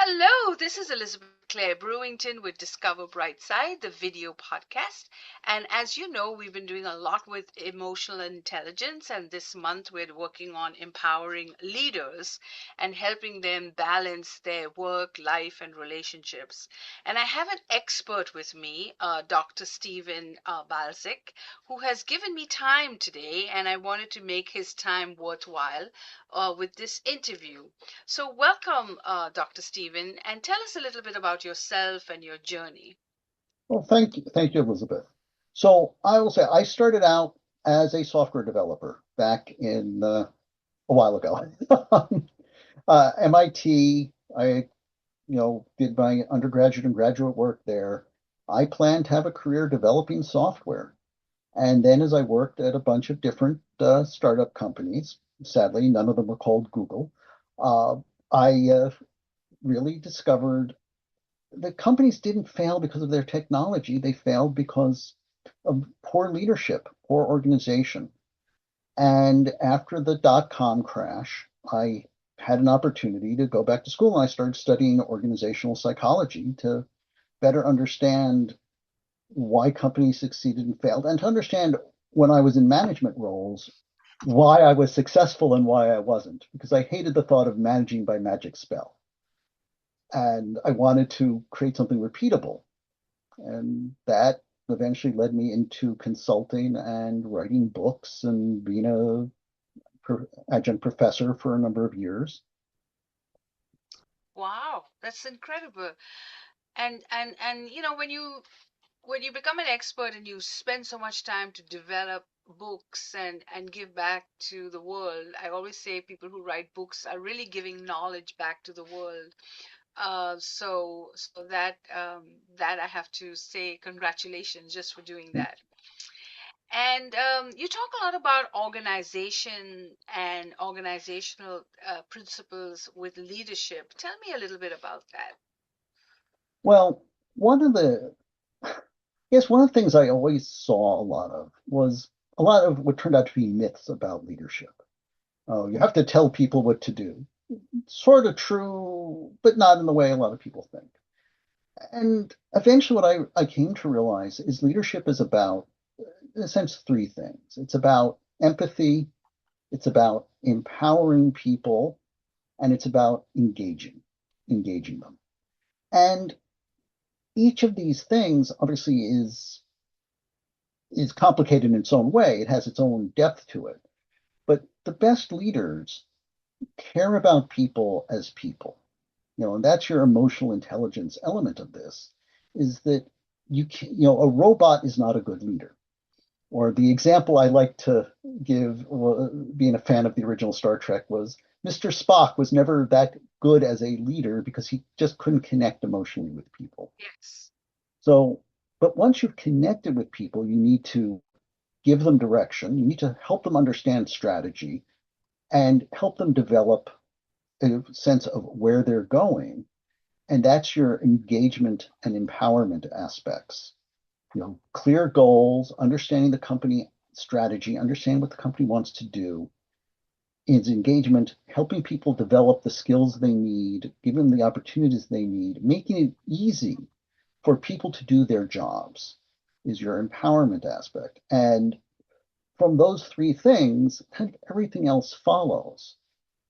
Hello, this is Elizabeth Clare Brewington with Discover Brightside, the video podcast. And as you know, we've been doing a lot with emotional intelligence, and this month we're working on empowering leaders and helping them balance their work, life, and relationships. And I have an expert with me, Dr. Stephen Balzac, who has given me time today, and I wanted to make his time worthwhile with this interview. So, welcome, Dr. Stephen, and tell us a little bit about yourself and your journey. Well, thank you, Elizabeth. So I will say I started out as a software developer back in a while ago. MIT, I did my undergraduate and graduate work there. I planned to have a career developing software, and then as I worked at a bunch of different startup companies, sadly none of them were called Google. Uh, I really discovered the companies didn't fail because of their technology. They failed because of poor leadership, poor organization. And after the dot-com crash, I had an opportunity to go back to school and I started studying organizational psychology to better understand why companies succeeded and failed and to understand when I was in management roles why I was successful and why I wasn't, because I hated the thought of managing by magic spell. And I wanted to create something repeatable. And that eventually led me into consulting and writing books and being a adjunct professor for a number of years. Wow, that's incredible. And when you become an expert and you spend so much time to develop books and give back to the world, I always say people who write books are really giving knowledge back to the world. So that I have to say congratulations just for doing that. And you talk a lot about organization and organizational principles with leadership. Tell me a little bit about that. Well, one of the, one of the things I always saw a lot of was a lot of what turned out to be myths about leadership. Oh, you have to tell people what to do. Sort of true, but not in the way a lot of people think. And eventually, what I came to realize is leadership is about, in a sense, three things. It's about empathy, it's about empowering people, and it's about engaging them. And each of these things obviously is complicated in its own way. It has its own depth to it. But the best leaders care about people as people. And that's your emotional intelligence element of this, is that a robot is not a good leader. Or the example I like to give, being a fan of the original Star Trek, was Mr. Spock was never that good as a leader because he just couldn't connect emotionally with people. Yes. So, but once you've connected with people, you need to give them direction. You need to help them understand strategy and help them develop a sense of where they're going. And that's your engagement and empowerment aspects. Clear goals, understanding the company strategy, understanding what the company wants to do, is engagement, helping people develop the skills they need, give them the opportunities they need, making it easy for people to do their jobs is your empowerment aspect. And from those three things, kind of everything else follows.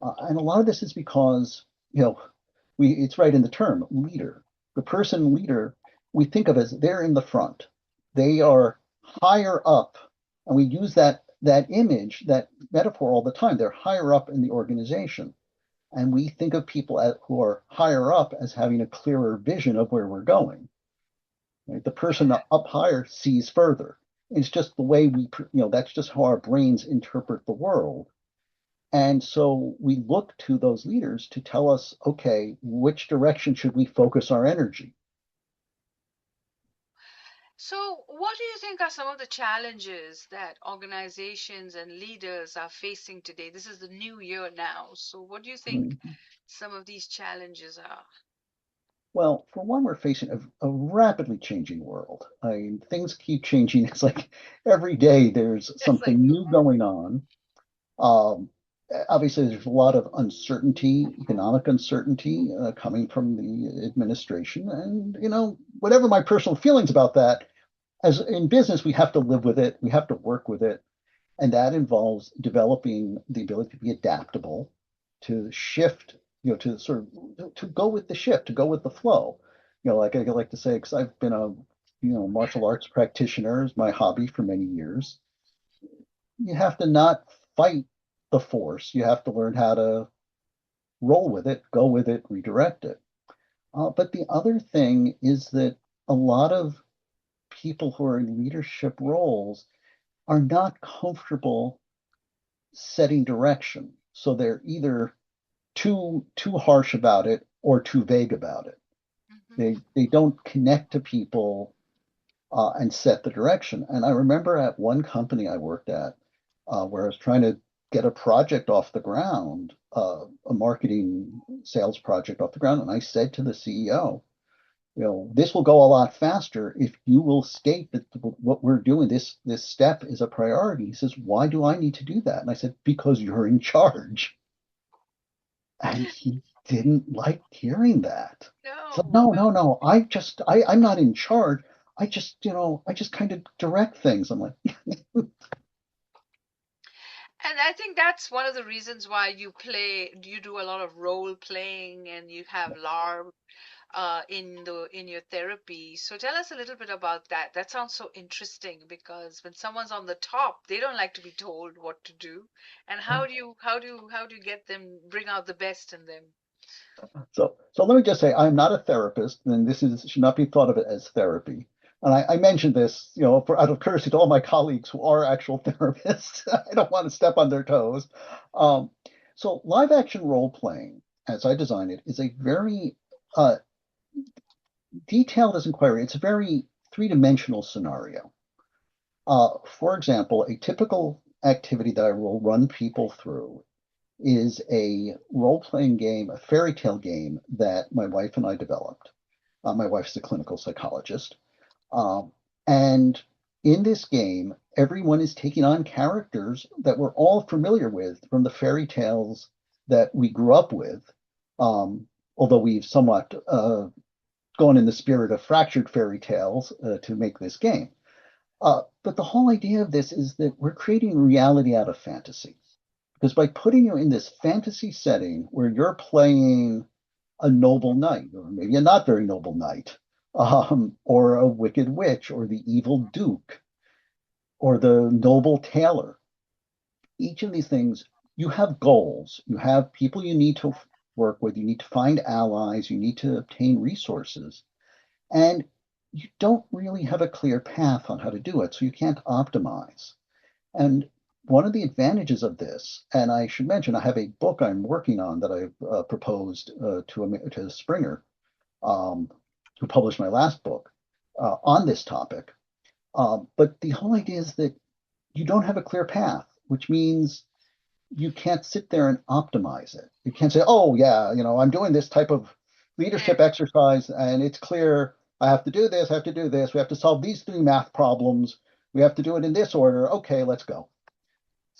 And a lot of this is because, it's right in the term leader. The person leader we think of as they're in the front. They are higher up, and we use that image, that metaphor all the time. They're higher up in the organization, and we think of people who are higher up as having a clearer vision of where we're going. Right? The person Yeah. up higher sees further. It's just the way that's just how our brains interpret the world. And so we look to those leaders to tell us, okay, which direction should we focus our energy? So, what do you think are some of the challenges that organizations and leaders are facing today? This is the new year now. So, what do you think Mhm. some of these challenges are? Well, for one, we're facing a rapidly changing world. I mean, things keep changing. It's like every day there's Yes, I something know. new going on. Um, Obviously, there's a lot of uncertainty, economic uncertainty coming from the administration. And, whatever my personal feelings about that, as in business, we have to live with it, we have to work with it. And that involves developing the ability to be adaptable, to shift, to sort of to go with the shift, to go with the flow. Like I like to say, because I've been a martial arts practitioner is my hobby for many years. You have to not fight the force. You have to learn how to roll with it, go with it, redirect it. But the other thing is that a lot of people who are in leadership roles are not comfortable setting direction. So they're either too harsh about it or too vague about it. Hmm. They don't connect to people and set the direction. And I remember at one company I worked at where I was trying to get a project off the ground, a marketing sales project off the ground, and I said to the CEO, this will go a lot faster if you will state that what we're doing, this step is a priority. He says, why do I need to do that? And I said, because you're in charge. And he didn't like hearing that. So No, no, no, no. no. I'm not in charge. I just kind of direct things. I'm like, And I think that's one of the reasons why you do a lot of role playing and you have LARP in your therapy. So tell us a little bit about that. That sounds so interesting because when someone's on the top, they don't like to be told what to do. And how do you get them bring out the best in them? so let me just say, I'm not a therapist, and this is should not be thought of it as therapy. And I mentioned this, for out of courtesy to all my colleagues who are actual therapists. I don't want to step on their toes. Um, so live action role playing, as I design it, is a very detailed as inquiry. It's a very three-dimensional scenario. For example, a typical activity that I will run people through is a role-playing game, a fairy tale game that my wife and I developed. My wife's a clinical psychologist. Um, and in this game, everyone is taking on characters that we're all familiar with from the fairy tales that we grew up with, um, although we've somewhat gone in the spirit of fractured fairy tales to make this game. But the whole idea of this is that we're creating reality out of fantasy. Because by putting you in this fantasy setting where you're playing a noble knight, or maybe a not very noble knight, or a wicked witch, or the evil duke, or the noble tailor, each of these things, you have goals, you have people you need to work with, you need to find allies, you need to obtain resources, and you don't really have a clear path on how to do it, so you can't optimize. And one of the advantages of this, and I should mention, I have a book I'm working on that I've proposed to Springer, um, who published my last book on this topic. But the whole idea is that you don't have a clear path, which means you can't sit there and optimize it. You can't say, oh, yeah, I'm doing this type of leadership Yes. exercise and it's clear I have to do this, I have to do this. We have to solve these three math problems. We have to do it in this order. Okay, let's go.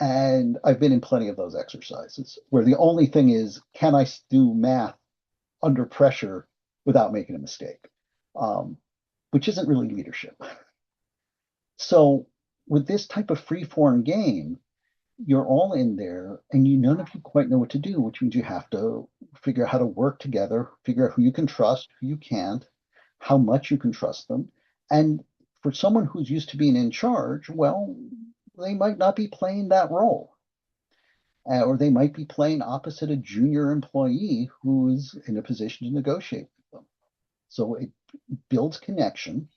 And I've been in plenty of those exercises where the only thing is, can I do math under pressure without making a mistake? Um, which isn't really leadership. So with this type of free-form game, you're all in there and none of you quite know what to do, which means you have to figure out how to work together, figure out who you can trust, who you can't, how much you can trust them. And for someone who's used to being in charge, well, they might not be playing that role. Or they might be playing opposite a junior employee who is in a position to negotiate with them. So it builds connection.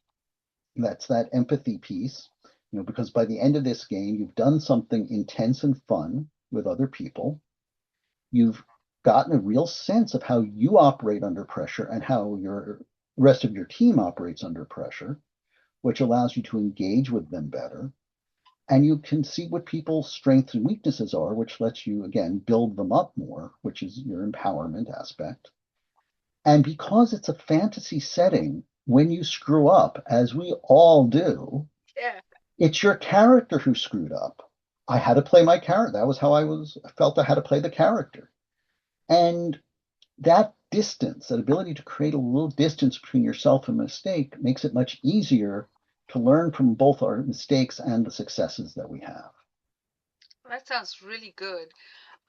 That's that empathy piece, because by the end of this game, you've done something intense and fun with other people. You've gotten a real sense of how you operate under pressure and how your rest of your team operates under pressure, which allows you to engage with them better. And you can see what people's strengths and weaknesses are, which lets you, again, build them up more, which is your empowerment aspect. And because it's a fantasy setting, when you screw up, as we all do, Yeah. it's your character who screwed up. I had to play my character. That was how I felt I had to play the character. And that distance, that ability to create a little distance between yourself and mistake makes it much easier to learn from both our mistakes and the successes that we have. That sounds really good.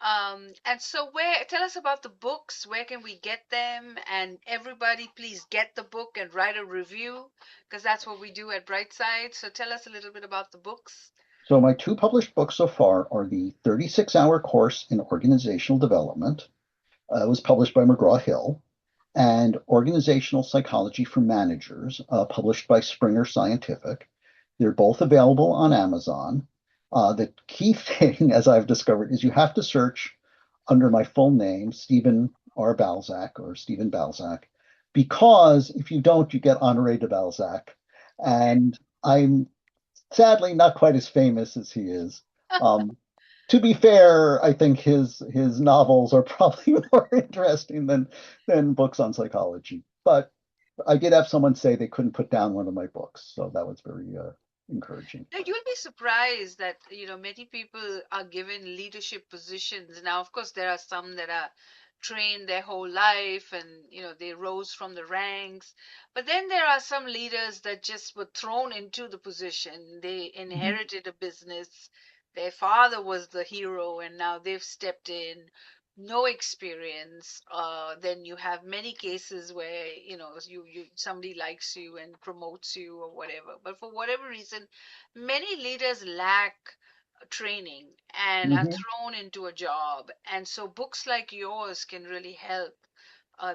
And so tell us about the books. Where can we get them? And everybody, please get the book and write a review because that's what we do at Brightside. So tell us a little bit about the books. So my two published books so far are the 36-hour course in organizational development. It was published by McGraw-Hill, and Organizational Psychology for Managers, published by Springer Scientific. They're both available on Amazon. The key thing, as I've discovered, is you have to search under my full name, Stephen R. Balzac or Stephen Balzac, because if you don't, you get Honoré de Balzac. Okay. And I'm sadly not quite as famous as he is. Um, to be fair, I think his novels are probably more interesting than books on psychology. But I did have someone say they couldn't put down one of my books, so that was very encouraging. Now, you'll be surprised that, many people are given leadership positions. Now, of course, there are some that are trained their whole life and, they rose from the ranks. But then there are some leaders that just were thrown into the position. They Mhm. inherited a business. Their father was the hero and now they've stepped in. No experience. Then you have many cases where, somebody likes you and promotes you or whatever. But for whatever reason, many leaders lack training and are Mhm. thrown into a job. And so books like yours can really help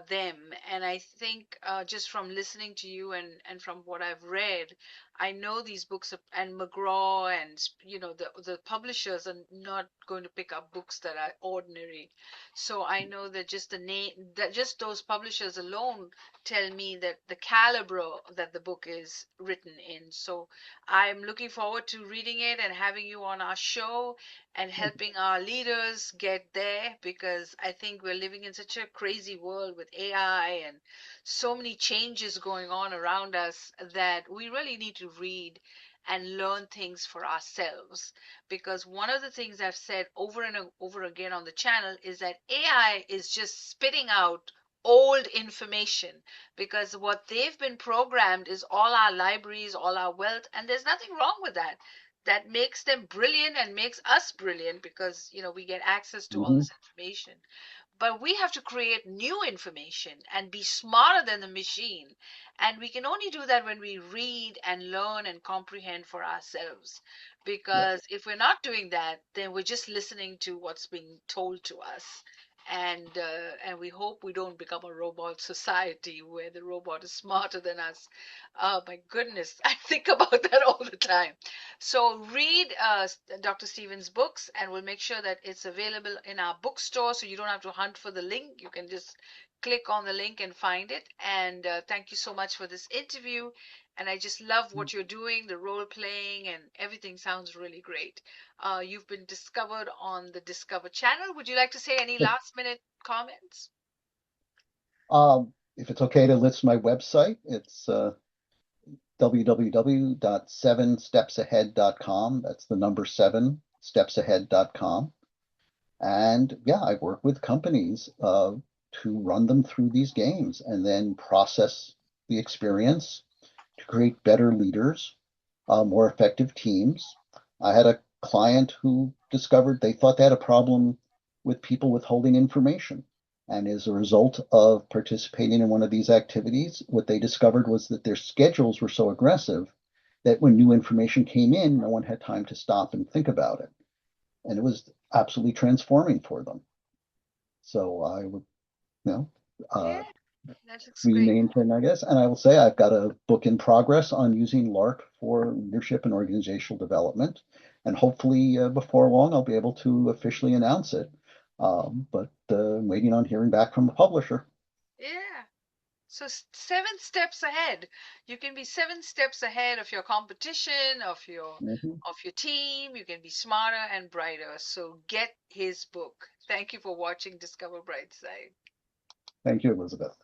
them. And I think just from listening to you and from what I've read, I know these books and McGraw and the publishers are not going to pick up books that are ordinary. So I know that just the name that just those publishers alone tell me that the caliber that the book is written in. So I'm looking forward to reading it and having you on our show and helping our leaders get there because I think we're living in such a crazy world with AI and so many changes going on around us that we really need to read and learn things for ourselves. Because one of the things I've said over and over again on the channel is that AI is just spitting out old information because what they've been programmed is all our libraries, all our wealth, and there's nothing wrong with that. That makes them brilliant and makes us brilliant because we get access to all Mhm. this information, but we have to create new information and be smarter than the machine. And we can only do that when we read and learn and comprehend for ourselves. Yeah. Because if we're not doing that, then we're just listening to what's being told to us. And we hope we don't become a robot society where the robot is smarter than us. Oh my goodness, I think about that all the time. So read Dr. Stevens' books, and we'll make sure that it's available in our bookstore, so you don't have to hunt for the link. You can just click on the link and find it. And thank you so much for this interview. And I just love what you're doing, the role playing, and everything sounds really great. You've been discovered on the Discover channel. Would you like to say any last minute comments? If it's okay to list my website, it's www.7stepsahead.com. That's the number 7stepsahead.com. And yeah, I work with companies to run them through these games and then process the experience to create better leaders, more effective teams. I had a client who discovered they thought they had a problem with people withholding information. And as a result of participating in one of these activities, what they discovered was that their schedules were so aggressive that when new information came in, no one had time to stop and think about it. And it was absolutely transforming for them. So I would, you know, Yeah, uh, that looks three great. main thing, I guess. And I will say I've got a book in progress on using LARP for leadership and organizational development. And hopefully before long, I'll be able to officially announce it. But I'm waiting on hearing back from the publisher. Yeah. So 7 steps ahead. You can be 7 steps ahead of your competition, Mhm. of your team. You can be smarter and brighter. So get his book. Thank you for watching Discover Brightside. Thank you, Elizabeth.